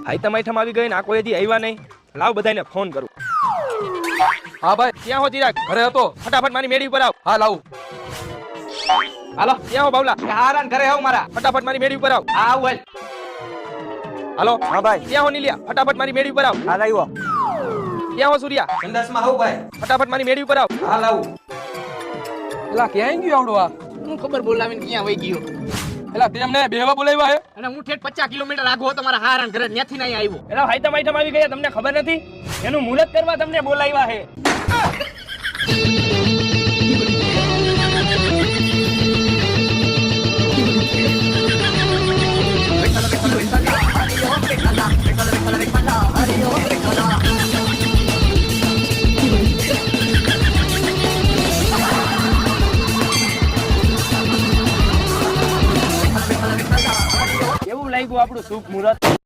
Item આવી ગઈ ને આ કોઈ હજી આવ્યા નહીં. લાવ બધાને ફોન કરું. હા ભાઈ, ક્યાં હો ચિરાગ? ઘરે હતો. ફટાફટ મારી મેડી ઉપર આવ. હા લાવું. હાલો ક્યાં હો બાવલા? હારાન ઘરે આવ મારા. ફટાફટ મારી મેડી ઉપર આવ. હા આવ હાલ. હાલો હા ભાઈ. ક્યાં હો નીલિયા? ફટાફટ મારી મેડી ઉપર આવ. હાલ આવ્યો. ક્યાં હો સૂર્યા? સંદાસમાં આવ ભાઈ. ફટાફટ મારી મેડી ઉપર આવ. હાલ આવું. એલા ક્યાં ગયો આવડો આ? હું ખબર બોલાવીને ક્યાં વહી ગયો. એલા તેમને બેહવા બોલાવ્યા હે? અને હું ઠેઠ 50 કિલોમીટર આગો તમારા હારાન ઘરે ત્યાંથી નહીં આવ્યો. એલા આઈટમ આવી ગયા તમને ખબર નથી? એનું મુહૂર્ત કરવા તમને બોલાવ્યા છે. કેવું લાગ્યું આપણું શુભ મુહૂર્ત?